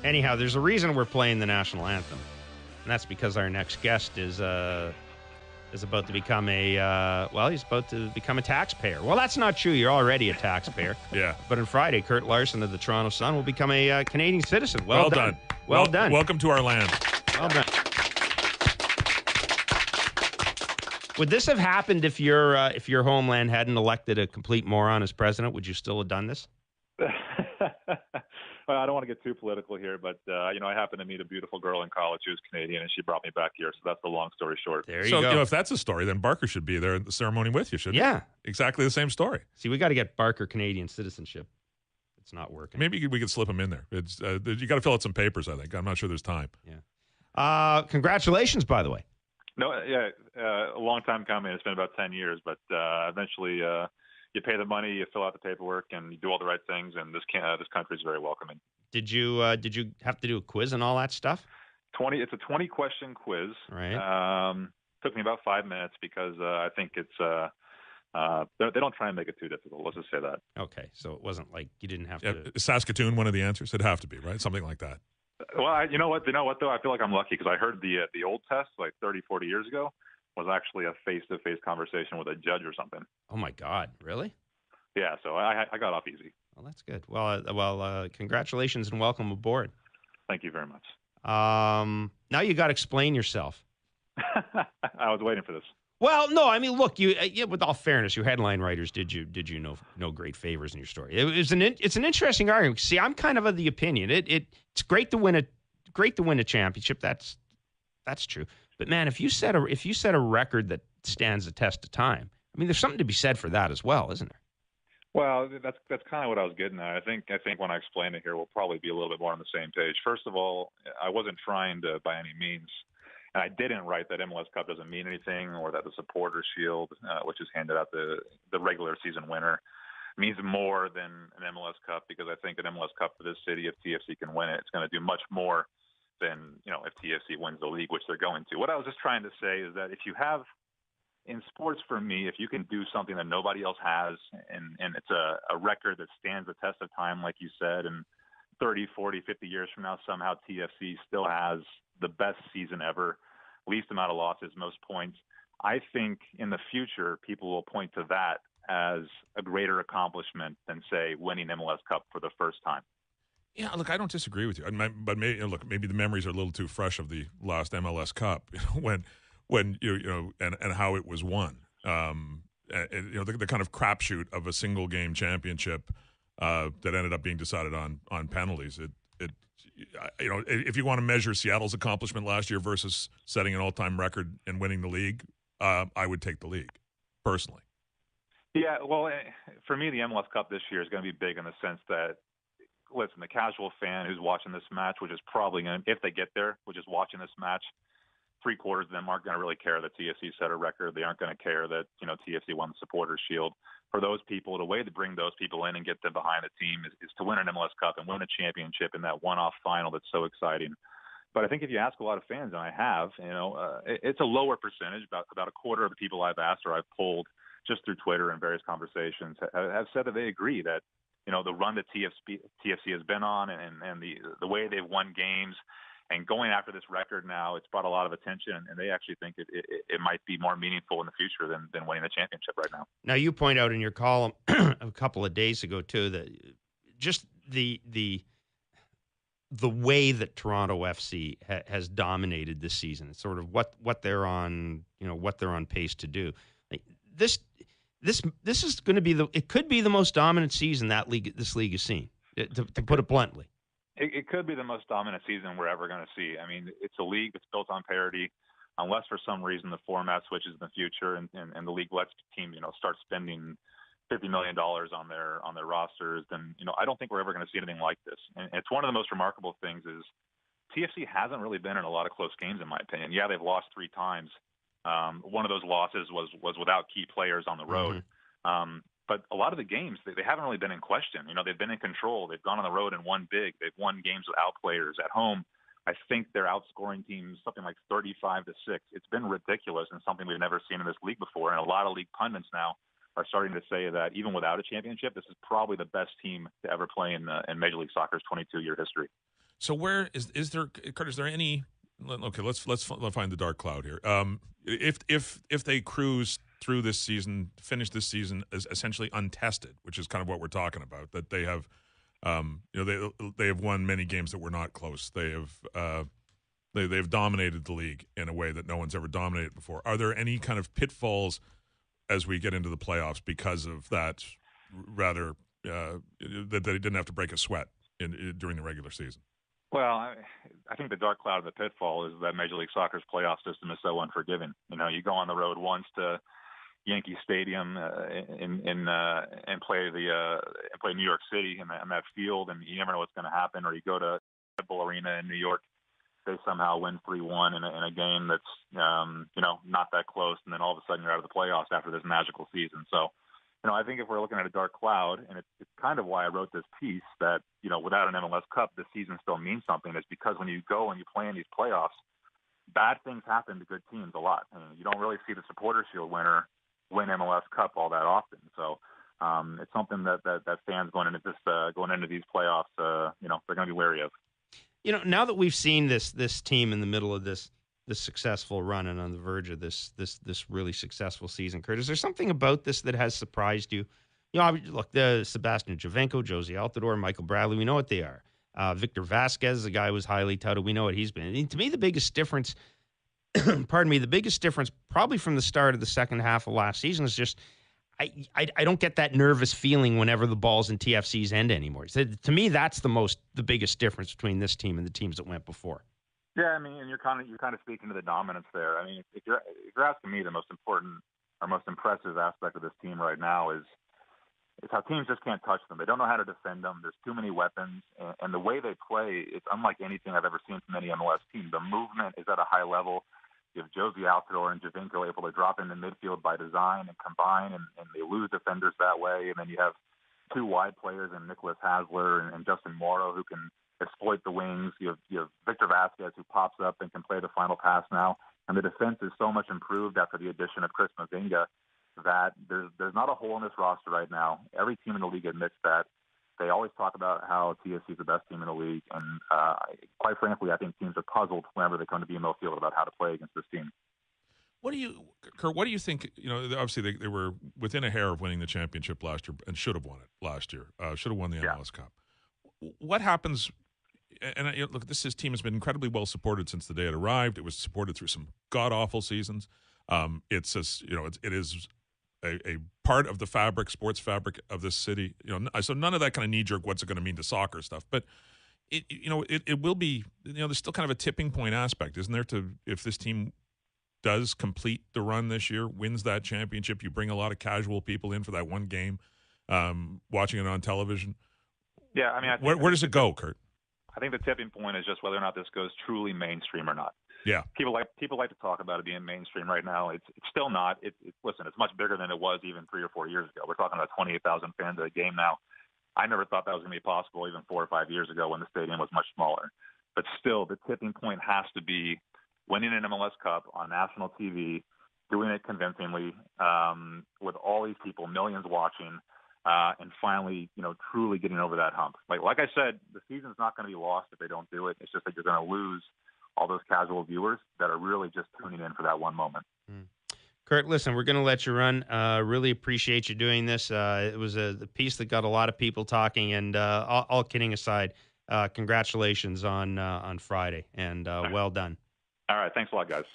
Anyhow, there's a reason we're playing the national anthem, and that's because our next guest is about to become he's about to become a taxpayer. Well, that's not true. You're already a taxpayer. Yeah. But on Friday, Kurt Larson of the Toronto Sun will become a Canadian citizen. Well done. Well done. Welcome to our land. Well done. Would this have happened if your homeland hadn't elected a complete moron as president? Would you still have done this? Well, I don't want to get too political here, but I happened to meet a beautiful girl in college who was Canadian, and she brought me back here. So that's the long story short. There you go. If that's a story, then Barker should be there at the ceremony with you, shouldn't he? Yeah. Exactly the same story. See, we got to get Barker Canadian citizenship. It's not working. Maybe we could slip him in there. It's you got to fill out some papers, I think. I'm not sure there's time. Yeah. Congratulations, by the way. No, a long time coming. It's been about 10 years, but eventually you pay the money, you fill out the paperwork, and you do all the right things, and this country is very welcoming. Did you have to do a quiz and all that stuff? It's a 20-question quiz. Right. Took me about 5 minutes because I think it's they don't try and make it too difficult. Let's just say that. Okay, so it wasn't like you didn't have to. Is Saskatoon one of the answers? It'd have to be, right? Something like that. Well, you know what though? I feel like I'm lucky because I heard the old test like 30, 40 years ago was actually a face-to-face conversation with a judge or something. Oh my God, really? Yeah, so I got off easy. Well, that's good. Well, congratulations and welcome aboard. Thank you very much. Now you got to explain yourself. I was waiting for this. Well, no, I mean, look, with all fairness, your headline writers did you no great favors in your story. It's an interesting argument. See, I'm kind of the opinion it's great to win a championship. That's true. But man, if you set a record that stands the test of time, I mean, there's something to be said for that as well, isn't there? Well, that's kind of what I was getting at. I think when I explain it here, we'll probably be a little bit more on the same page. First of all, I wasn't trying to by any means. And I didn't write that MLS Cup doesn't mean anything or that the Supporters Shield, which is handed out the regular season winner, means more than an MLS Cup because I think an MLS Cup for this city, if TFC can win it, it's going to do much more than, if TFC wins the league, which they're going to. What I was just trying to say is that if you have, in sports for me, if you can do something that nobody else has and it's a record that stands the test of time, like you said, and 30, 40, 50 years from now, somehow TFC still has the best season ever, least amount of losses, most points. I think in the future, people will point to that as a greater accomplishment than, say, winning MLS Cup for the first time. Yeah, look, I don't disagree with you. But maybe the memories are a little too fresh of the last MLS Cup, when and how it was won. The kind of crapshoot of a single game championship that ended up being decided on penalties. If you want to measure Seattle's accomplishment last year versus setting an all-time record and winning the league, I would take the league, personally. Yeah, well, for me, the MLS Cup this year is going to be big in the sense that, listen, the casual fan who's watching this match, which is probably going to, if they get there, which is watching this match, 3/4 of them aren't going to really care that TFC set a record. They aren't going to care that, TFC won the Supporters Shield. For those people, the way to bring those people in and get them behind the team is to win an MLS Cup and win a championship in that one-off final that's so exciting. But I think if you ask a lot of fans, and I have, it's a lower percentage, about a quarter of the people I've asked or I've polled just through Twitter and various conversations have said that they agree that, the run that TFC has been on and the way they've won games and going after this record now, it's brought a lot of attention, and they actually think it might be more meaningful in the future than winning the championship right now. Now, you point out in your column a couple of days ago, too, that just the way that Toronto FC has dominated this season. It's sort of what they're on, what they're on pace to do. Like, this is going to be it could be the most dominant season this league has seen, to put it bluntly. It could be the most dominant season we're ever going to see. I mean, it's a league that's built on parity, unless for some reason the format switches in the future and the league lets teams, start spending $50 million on their rosters. Then, I don't think we're ever going to see anything like this. And it's one of the most remarkable things is TFC hasn't really been in a lot of close games, in my opinion. Yeah, they've lost 3 times. One of those losses was without key players on the road. Mm-hmm. But a lot of the games, they haven't really been in question. They've been in control. They've gone on the road and won big. They've won games without players. At home, I think they're outscoring teams something like 35-6. It's been ridiculous and something we've never seen in this league before. And a lot of league pundits now are starting to say that even without a championship, this is probably the best team to ever play in Major League Soccer's 22-year history. So where is there, Kurt? Is there any? Okay, let's find the dark cloud here. If they cruise through this season, finish this season as essentially untested, which is kind of what we're talking about, that they have, they have won many games that were not close. They have they've dominated the league in a way that no one's ever dominated before. Are there any kind of pitfalls as we get into the playoffs because of that? Rather, that they didn't have to break a sweat during the regular season. Well, I think the dark cloud of the pitfall is that Major League Soccer's playoff system is so unforgiving. You go on the road once to Yankee Stadium and play New York City and that field, and you never know what's going to happen. Or you go to Red Bull Arena in New York, they somehow win 3-1 in a game that's not that close, and then all of a sudden you're out of the playoffs after this magical season. So, I think if we're looking at a dark cloud, and it's kind of why I wrote this piece, that, without an MLS Cup, this season still means something, is because when you go and you play in these playoffs, bad things happen to good teams a lot. You don't really see the Supporters Shield winner win MLS Cup all that often. So it's something that fans going into these playoffs, they're going to be wary of. Now that we've seen this team in the middle of this successful run and on the verge of this really successful season, Kurt, is there something about this that has surprised you? Look, the Sebastian Giovinco, Josie Altidore, Michael Bradley, we know what they are. Victor Vasquez, the guy who was highly touted, we know what he's been. To me, the biggest difference, the biggest difference probably from the start of the second half of last season is just I don't get that nervous feeling whenever the ball's in TFC's end anymore. So to me, that's the biggest difference between this team and the teams that went before. Yeah, and you're kind of speaking to the dominance there. If you're asking me, the most important or most impressive aspect of this team right now is how teams just can't touch them. They don't know how to defend them. There's too many weapons, and the way they play, it's unlike anything I've ever seen from any MLS team. The movement is at a high level. You have Josie Altidore and Giovinco able to drop into midfield by design and combine, and they lose defenders that way. And then you have two wide players in Nicholas Hasler and Justin Morrow who can exploit the wings. You have Victor Vasquez who pops up and can play the final pass now. And the defense is so much improved after the addition of Chris Mavinga that there's not a hole in this roster right now. Every team in the league admits that. They always talk about how TFC is the best team in the league, and quite frankly, I think teams are puzzled whenever they come to BMO Field about how to play against this team. Kurt, what do you think? Obviously they were within a hair of winning the championship last year and should have won it last year. Should have won the MLS Cup. What happens? And look, this team has been incredibly well supported since the day it arrived. It was supported through some god awful seasons. It is a part of the sports fabric of this city. So none of that kind of knee jerk, what's it going to mean to soccer stuff. But it will be, there's still kind of a tipping point aspect, isn't there? If this team does complete the run this year, wins that championship, you bring a lot of casual people in for that one game, watching it on television. Yeah, where does it go, Kurt? I think the tipping point is just whether or not this goes truly mainstream or not. Yeah, people like to talk about it being mainstream right now. It's still not. Listen, it's much bigger than it was even 3 or 4 years ago. We're talking about 28,000 fans at a game now. I never thought that was going to be possible even 4 or 5 years ago when the stadium was much smaller. But still, the tipping point has to be winning an MLS Cup on national TV, doing it convincingly, with all these people, millions watching, and finally, truly getting over that hump. Like I said, the season's not going to be lost if they don't do it. It's just that you're going to lose all those casual viewers that are really just tuning in for that one moment. Kurt, listen, we're going to let you run. Really appreciate you doing this. It was a piece that got a lot of people talking, and all kidding aside, congratulations on Friday, and well done. All right. Thanks a lot, guys.